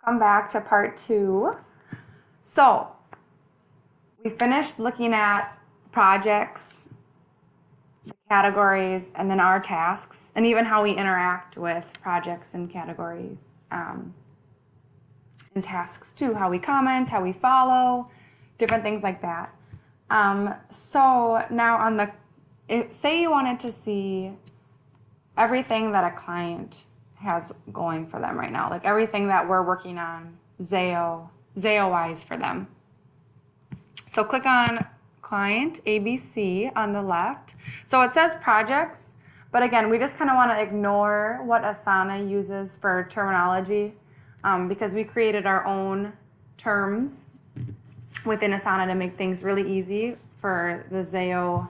Welcome back to part 2. So we finished looking at projects, the categories, and then our tasks, and even how we interact with projects and categories and tasks too, how we comment, how we follow, different things like that. So now on the, say you wanted to see everything that a client has going for them right now, like everything that we're working on Zayo-wise for them. So click on Client ABC on the left. So it says projects, but again, we just kind of want to ignore what Asana uses for terminology because we created our own terms within Asana to make things really easy for the Zayo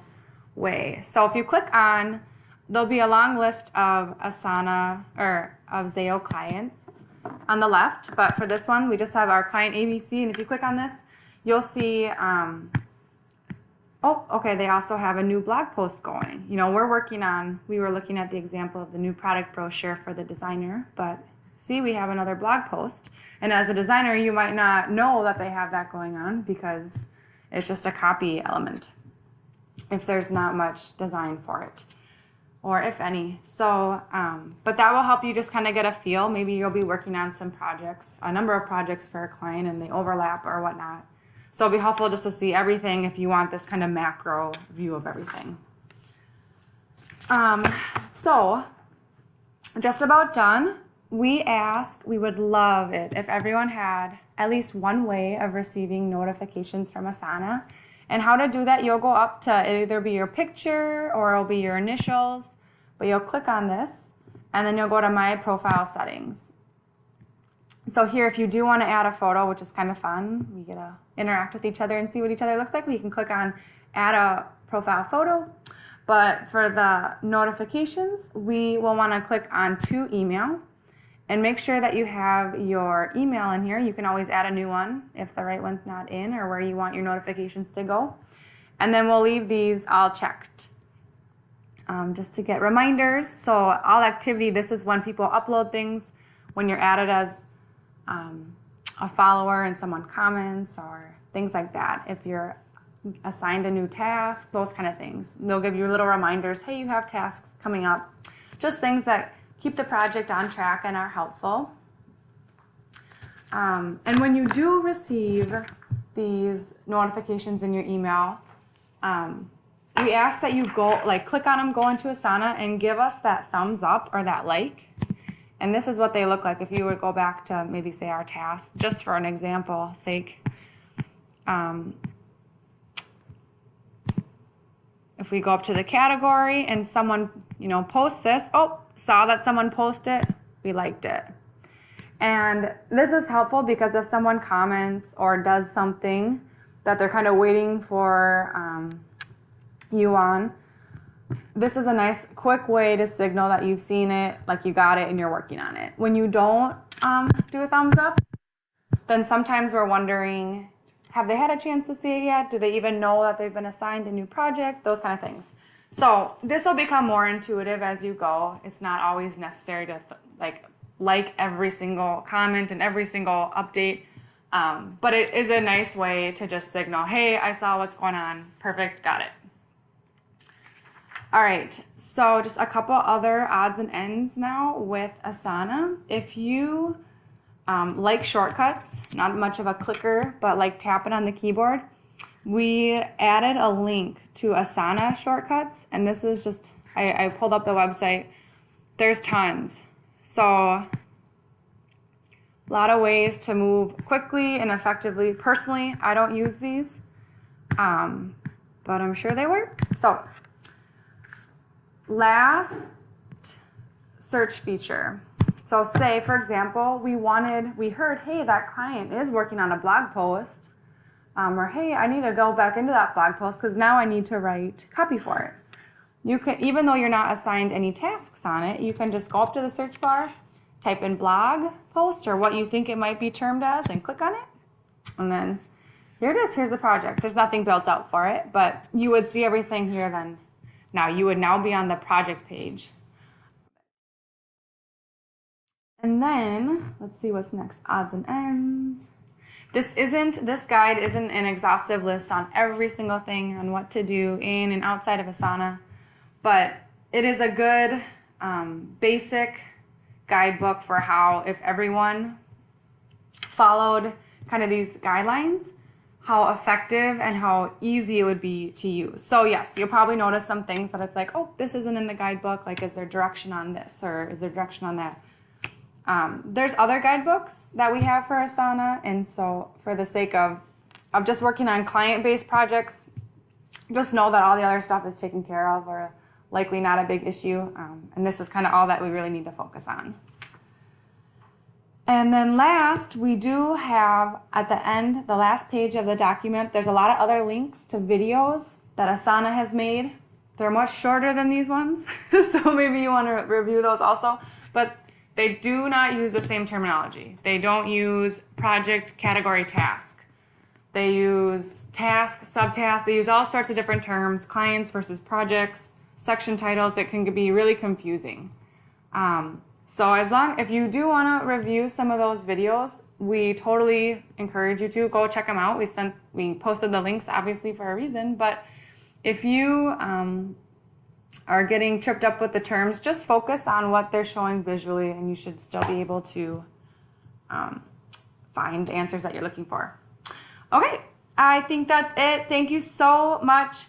way. So if you click on, there'll be a long list of Asana or of Zayo clients on the left, but for this one, we just have our client ABC, and if you click on this, you'll see, oh, okay, they also have a new blog post going. You know, we were looking at the example of the new product brochure for the designer, but see, we have another blog post, and as a designer, you might not know that they have that going on because it's just a copy element if there's not much design for it, or if any. So, but that will help you just kind of get a feel. Maybe you'll be working on some projects, a number of projects for a client, and they overlap or whatnot. So it'll be helpful just to see everything if you want this kind of macro view of everything. So just about done. We would love it if everyone had at least one way of receiving notifications from Asana. And how to do that, you'll go up to either be your picture or it'll be your initials, but you'll click on this and then you'll go to My Profile Settings. So here, if you do want to add a photo, which is kind of fun, we get to interact with each other and see what each other looks like. We can click on Add a Profile Photo. But for the notifications, we will want to click on To Email and make sure that you have your email in here. You can always add a new one if the right one's not in or where you want your notifications to go. And then we'll leave these all checked just to get reminders. So all activity, this is when people upload things, when you're added as a follower and someone comments or things like that. If you're assigned a new task, those kind of things. They'll give you little reminders, hey, you have tasks coming up. Just things that keep the project on track and are helpful. And when you do receive these notifications in your email, we ask that you go, click on them, go into Asana, and give us that thumbs up or that like. And this is what they look like if you would go back to maybe say our task, just for an example sake. If we go up to the category and someone, posts this, saw that someone posted, we liked it. And this is helpful because if someone comments or does something that they're kind of waiting for you on, this is a nice quick way to signal that you've seen it, like you got it and you're working on it. When you don't do a thumbs up, then sometimes we're wondering, have they had a chance to see it yet? Do they even know that they've been assigned a new project? Those kind of things. So this will become more intuitive as you go. It's not always necessary to like every single comment and every single update, but it is a nice way to just signal, hey, I saw what's going on. Perfect, got it. All right, so just a couple other odds and ends now with Asana. If you like shortcuts, not much of a clicker, but like tapping on the keyboard, we added a link to Asana shortcuts, and this is just, I pulled up the website. There's tons. So a lot of ways to move quickly and effectively. Personally, I don't use these, but I'm sure they work. So last search feature. So say, for example, we heard, hey, that client is working on a blog post, or hey, I need to go back into that blog post because now I need to write copy for it. You can, even though you're not assigned any tasks on it, you can just go up to the search bar, type in blog post or what you think it might be termed as, and click on it. And then here it is, here's the project. There's nothing built out for it, but you would see everything here then. Now you would now be on the project page. And then, let's see what's next, odds and ends. This guide isn't an exhaustive list on every single thing on what to do in and outside of Asana, but it is a good basic guidebook for how, if everyone followed kind of these guidelines, how effective and how easy it would be to use. So yes, you'll probably notice some things that it's like, oh, this isn't in the guidebook, like is there direction on this or is there direction on that? There's other guidebooks that we have for Asana, and so for the sake of just working on client-based projects, just know that all the other stuff is taken care of or likely not a big issue, and this is kind of all that we really need to focus on. And then last, we do have at the end, the last page of the document, there's a lot of other links to videos that Asana has made. They're much shorter than these ones, so maybe you want to review those also, but they do not use the same terminology. They don't use project, category, task. They use task, subtask. They use all sorts of different terms, clients versus projects, section titles that can be really confusing. So if you do want to review some of those videos, we totally encourage you to go check them out. We posted the links obviously for a reason, but if you are getting tripped up with the terms, just focus on what they're showing visually and you should still be able to find the answers that you're looking for. Okay, I think that's it. Thank you so much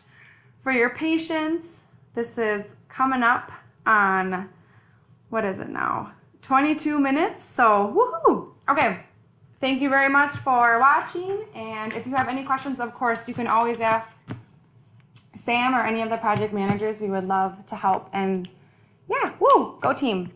for your patience. This is coming up on, what is it now? 22 minutes, so woohoo! Okay, thank you very much for watching, and if you have any questions, of course, you can always ask Sam or any of the project managers. We would love to help, and yeah, woo, go team.